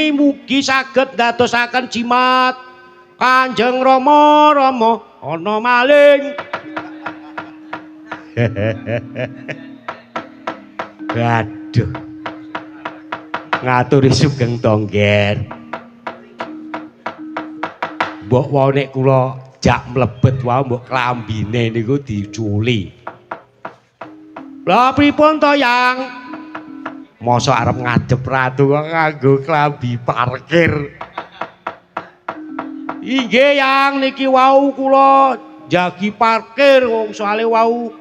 mugi saged dadosaken jimat Kanjeng Rama ana maling aduh ngaturi sugeng tongger mbok wae nek kula jak mlebet wae mbok klambine niku diculi lha pripun to Yang mosok arep ngadep ratu kok nganggo klambi parkir inggih Yang niki wau kula jagi parkir wong soalé wau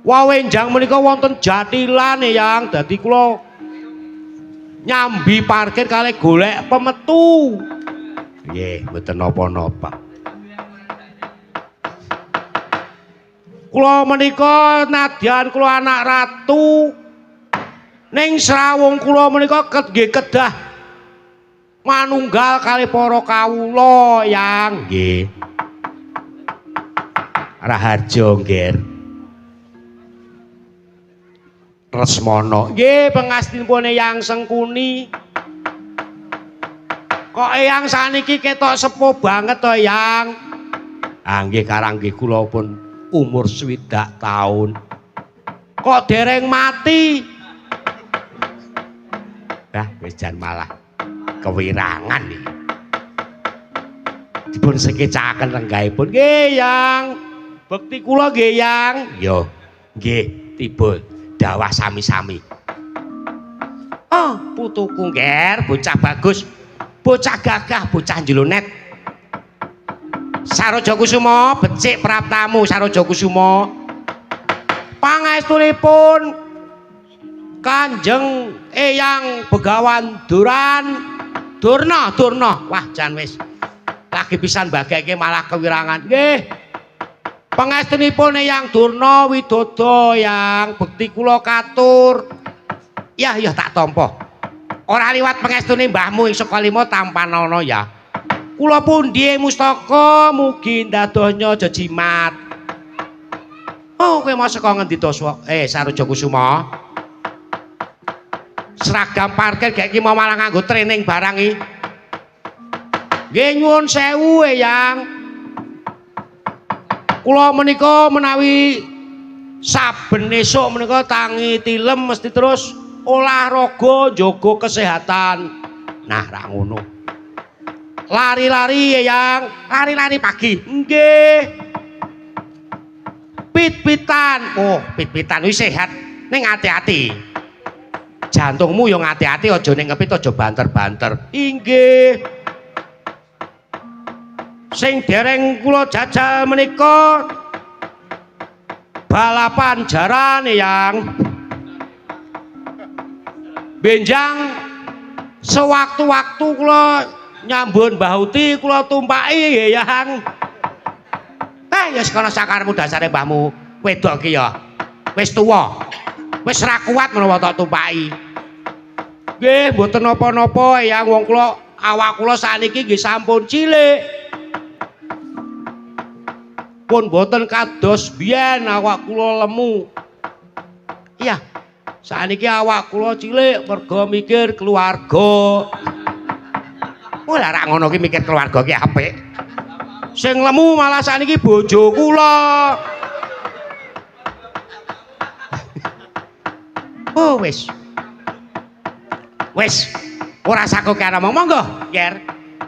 wawenjang menika wonten jatilan Yang dadi kula nyambi parkir kalih golek pemetu nggih mboten napa-napa kula menika nadyan kula anak ratu ning srawung kula menika nggih kedah manunggal kalih para kawula Yang nggih Raharja nggih Lesmana nggih pengastinipun Yang Sengkuni kok Yang saniki ketok sepuh banget to Yang nggih karang nggih kula pun umur 60 taun kok dereng mati wis jan malah kewirangan iki dipun sekecaken lenggahipun nggih Yang bekti kula nggih Yang yo nggih tiba dawah sami-sami oh putuku ngger bocah bagus bocah gagah bocah jlonet Saraja Kusuma becik praptamu Saraja Kusuma pangestunipun Kanjeng Eyang Begawan Durna wah jan wis lagi pisan bageke malah kewirangan nggih pangestunipun Eyang Durna Widodo Yang bekti kula katur ya tak tampa ora liwat pangestune mbahmu ing Sukalima Tampanana ya kula pundi mustaka mugi dadonya jejimat oh kowe mau saka ngendi to Saraja Kusuma seragam parkir gek iki mau malah nganggo training barang iki nggih nyuwun sewu Yang kula menika menawi saben esuk menika tangi tilem mesti terus olahraga njaga kesehatan nah ra ngono lari-lari Yang lari-lari pagi nggih pit-pitan oh pit-pitan wis sehat ning ati-ati jantungmu yo ngati-ati aja ning ngepit aja banter-banter inggih sing dereng kula jajal menika balapan jaran yang benjang sewaktu-waktu kula nyambun bahuti kula tumpaki yang ya sekolah sakarmu dasare mbahmu wedok ki ya wis tuwa wis ra kuat menawa tak tumpaki nggih mboten napa-napa yang wong kula awak kula saniki nggih sampun cilik pun boten kados biyen awak kula lemu iya saniki awak kula cilik mergo mikir keluarga ora rak ngono ki mikir keluarga ki apik sing lemu malah saniki bojo kula oh wis ora sakoke ana monggo yer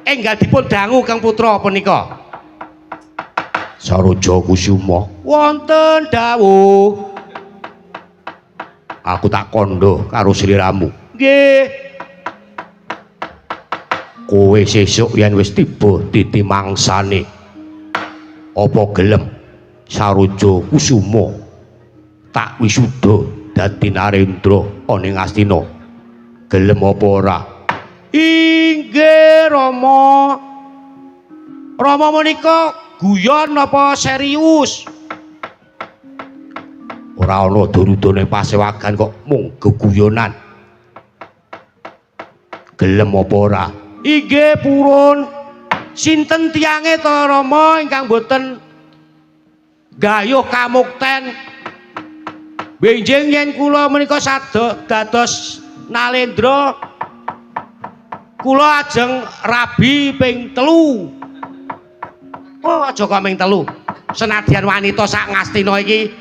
enggal dipun dangu Kang Putra punika Saroja Kusuma wonten dawuh aku tak kandha karo sliramu nggih kowe sesuk yen wis tiba titi mangsane apa gelem Saroja Kusuma tak wisuda dadi Narendra ana ing Astina gelem apa ora inggih Rama menika guyon apa serius ora ana durudane pasewagan kok mung geguyonan gelem apa ora inggih purun sinten tiyange to Rama ingkang boten gayuh kamukten benjing yen kula menika dados Nalendra kula ajeng rabi ping 3 oh aja kok ming 3 senadyan wanita sak Ngastina iki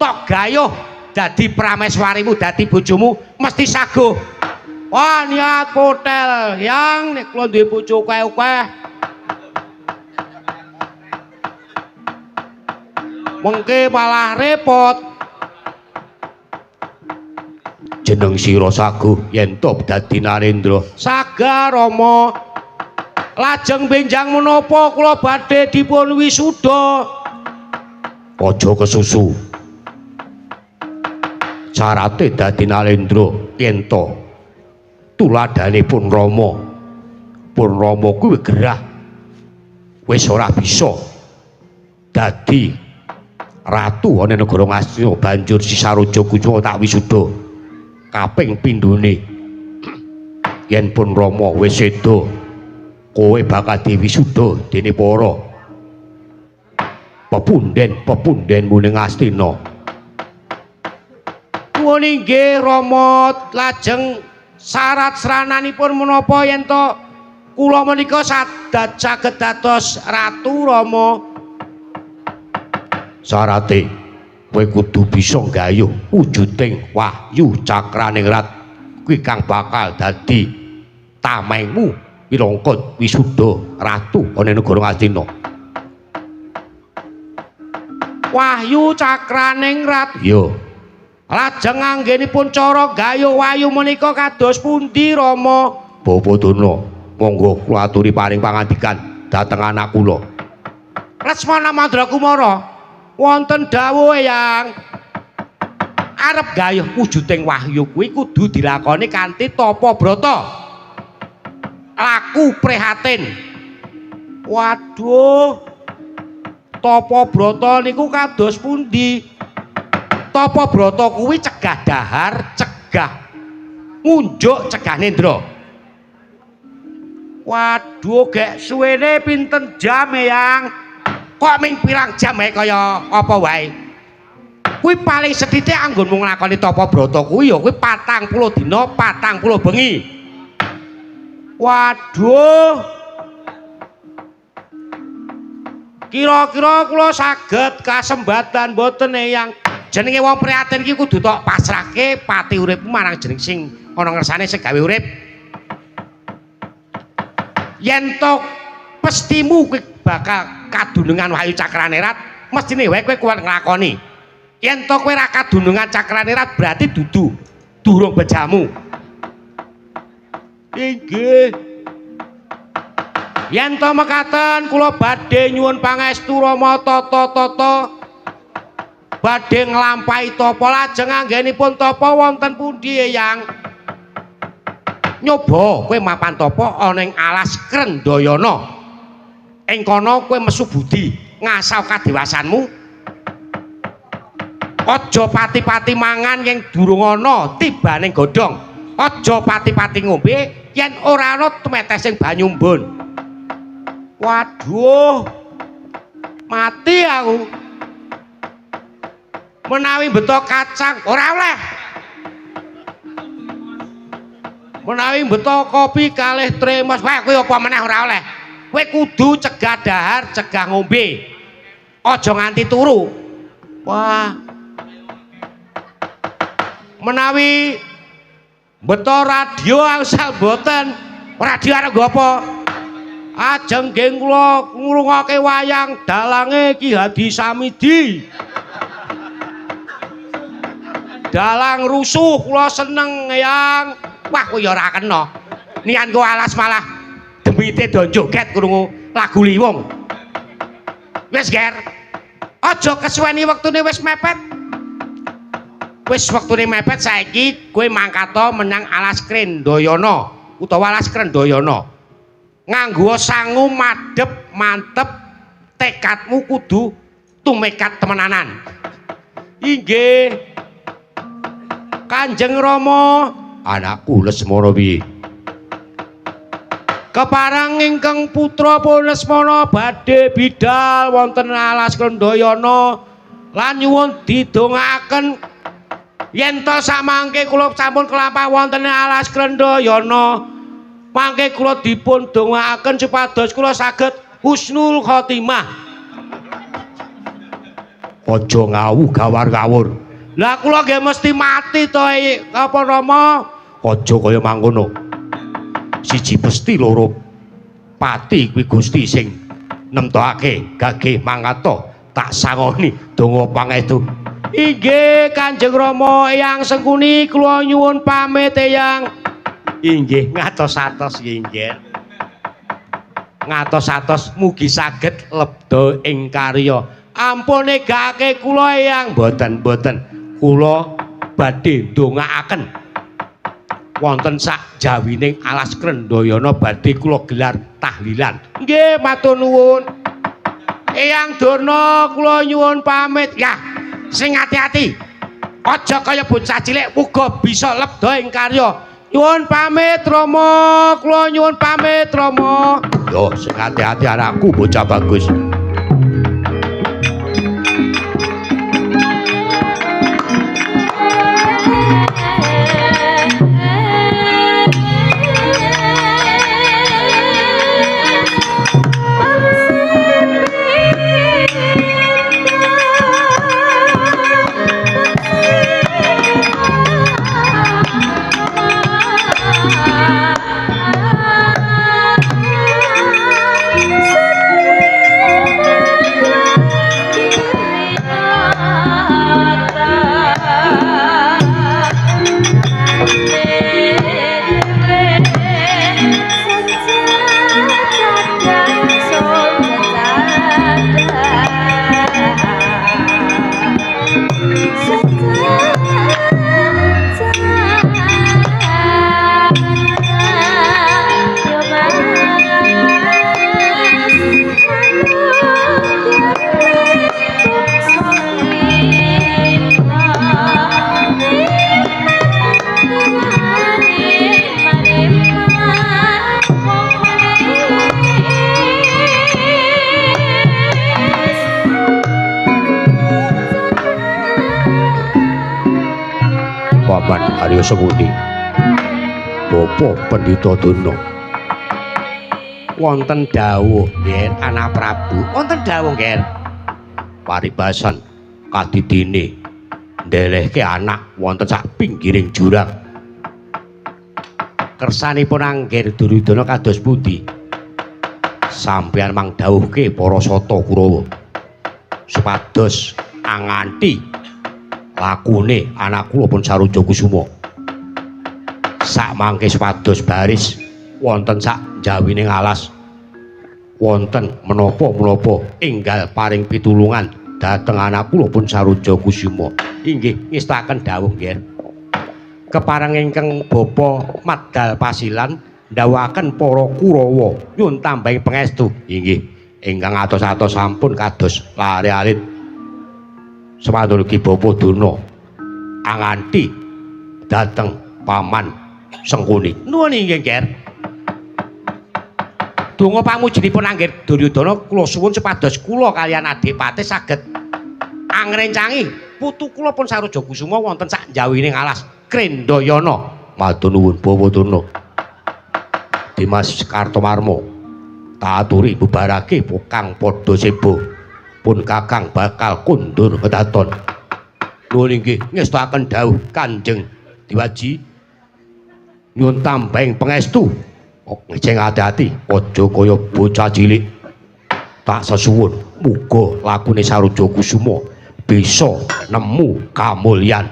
tok gayuh dadi prameswarimu dadi bojomu mesti saguh wah niat potel yang nek kula duwe bojo akeh mengke malah repot jeneng sira saguh yen to dadi Narendra sagar Rama lajeng benjang menapa kula badhe dipun wisuda aja kesusu carate dadi Narendra yen to tuladanipun Rama kuwi gerah wis ora bisa dadi ratu ana negara Ngastina banjur si Saroja Kusuma tak wisuda kaping pindhone yen pun Rama wis seda kowe bakal diwisuda dene para pepunden-pepundhenmu ning Astina nuwun inggih Rama lajeng syarat srananipun menapa yen to kula menika saged dados ratu Rama syarate kowe kudu bisa nggayuh wujuding wahyu cakraning rat kuwi kang bakal dadi tamengmu pilongkot wisuda ratu ana negara Ngastina wahyu cakraning rat yo lajeng anggenipun cara gayuh wahyu menika kados pundi Rama Bapadana monggo kula aturi paring pangandikan dhateng anak kula Lesmana Mandrakumara wonten dawuh yang arep gayuh wujuding wahyu kuwi kudu dilakoni kanthi tapa brata laku prihatin waduh tapa brata niku kados pundi tapa brata kuwi cegah dahar cegah ngunjuk cegah nendra waduh gek suwene pinten jam yang kok ming pirang jam kaya apa wae kuwi paling sethithik anggonmu nglakoni tapa brata kuwi ya kuwi 40 dina 40 bengi waduh kira-kira kula saged kasembatan mboten yang jenenge wong prihatin iki kudu tok pasrahke pati uripmu marang jeneng sing ana ngersane sing gawe urip yen to pestimu kuwi bakal kadunungan wahyu cakrane rat mestine wae kowe kuat nglakoni yen to kowe ra kadunungan cakrane rat berarti durung bejamu inggih yen to mekaten kula badhe nyuwun pangestu Rama Tata badhe nglampahi tapa lajeng anggenipun tapa wonten pundi Eyang? Nyoba kowe mapan tapa ana ing alas Krendayana. Ing kono kowe mesu budi ngasah kadewasanmu. Aja pati-pati mangan yen durung ana tibaning godhong. Aja pati-pati ngombe yen ora ana temetesing banyu mbun. Waduh. Mati aku. Menawi beto kacang ora oleh. Menawi beto kopi kalih tremos wae kowe apa meneh ora oleh. Kowe kudu cegah dahar, cegah ngombe. Aja nganti turu. Wah. Menawi beto radio angsal boten. Radio arep nggo apa? Ajeng nggih kula ngrungokke wayang dalange Ki Hadi Samidi. Dalang rusuh kula seneng Eyang. Wah kowe ya ora kena. Nian kok alas malah demite do joget krungu lagu Liwung. Wis Ger. Aja kesuweni wektune wis mepet. Wis wektune mepet saiki kowe mangkata menyang alas Krendayana utawa alas Krendayana. Nganggo sangu madhep mantep tekadmu kudu tumekat temenanan. Inggih Kanjeng Rama, anakku Lesmana piye? Keparang ingkang putra pun Lesmana badhe bidhal wonten alas Krendayana lan nyuwun didongaaken yen to samangke kula sampun kelampah wonten alas Krendayana mangke kula dipun dongaaken supados kula saged husnul khotimah. Aja ngawu gawar-gawur. Lah kula nggih mesti mati to apa Rama? Aja kaya mangkono. Siji pesti loro pati kuwi Gusti sing nemtokake gagih mangata tak sangoni donga pangestu. Inggih Kanjeng Rama Eyang Sengkuni kula nyuwun pamit Eyang. Inggih ngatos-atos nggih. Ngatos-atos mugi saged lebda ing karya. Ampun negake kula Eyang boten kula badhe ndongaaken wonten sak jawining alas Krendayana badhe kula gelar tahlilan. Nggih matur nuwun. Eyang Durna kula nyuwun pamit. Ya, sing ati-ati. Aja kaya bocah cilik muga bisa lebda ing karya. Nyuwun pamit Rama, kula nyuwun pamit Rama. Yo sing ati-ati anakku bocah bagus. Arya Sengkuni Bapak Pendhita Durna wonten dawuh nggih anak Prabu wonten dawuh nggih paribasan kadidine ndelehke anak wonten sak pinggiring jurang kersanipun Angger Duryudana kados pundi sampeyan mang dawuhke para sata Kurawa supados anganti lakune anak kula pun Saroja Kusuma sak mangke supados baris wonten sak jawining alas wonten menapa-menapa enggal paring pitulungan dhateng anak kula pun Saroja Kusuma. Inggih ngestaken dawuh nggih. Kepareng ingkang Bapa Madal Pasilan ndhawuhaken para Kurawa nyuwun tambahing pangestu. Inggih ingkang atos-atos sampun kados lare alit samandugi Bapa Durna anganti dhateng Paman Sengkuni. Nuwun inggih Nger. Donga pamujinipun anggir Duryudana kula suwun supados kula kaliyan Adipati saged angrencangi putu kula pun Saroja Kusuma wonten sak njawining alas Krendayana. Matur nuwun Bapa Durna. Dimas Kartomarma taturi bubarake Kang padha seba pun Kakang bakal kundur kedaton. Nuwun inggih ngestaken dawuh Kanjeng Diwaji nyuwun tambahing pangestu. Ngejeng hati-hati aja kaya bocah cilik. Tak sesuwun muga lakune Saroja Kusuma bisa nemu kamulyan.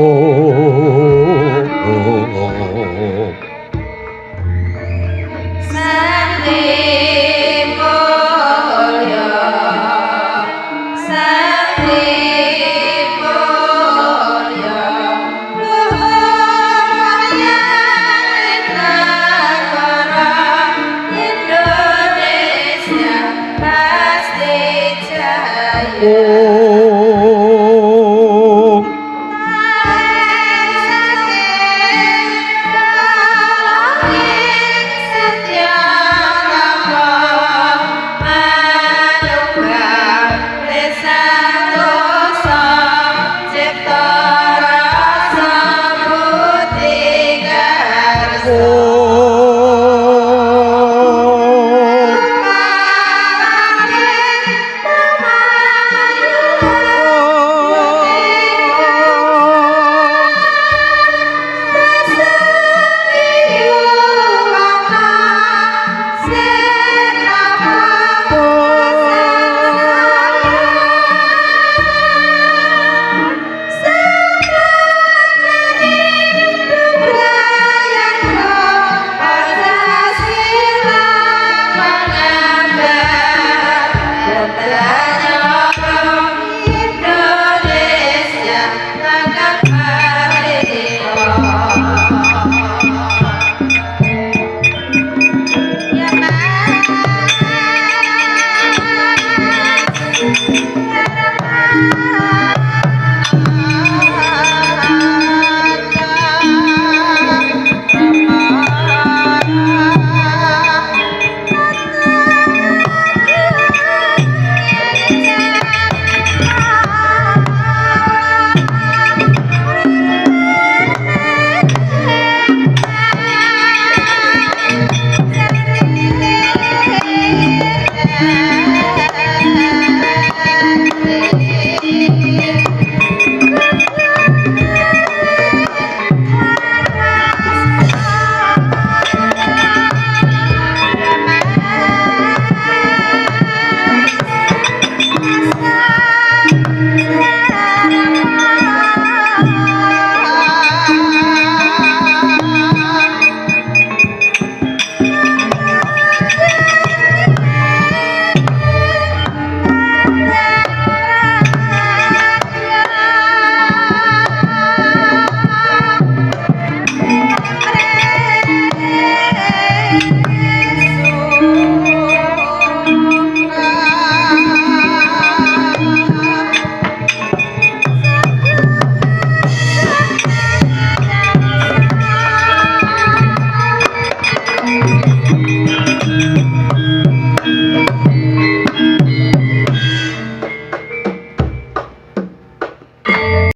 Oh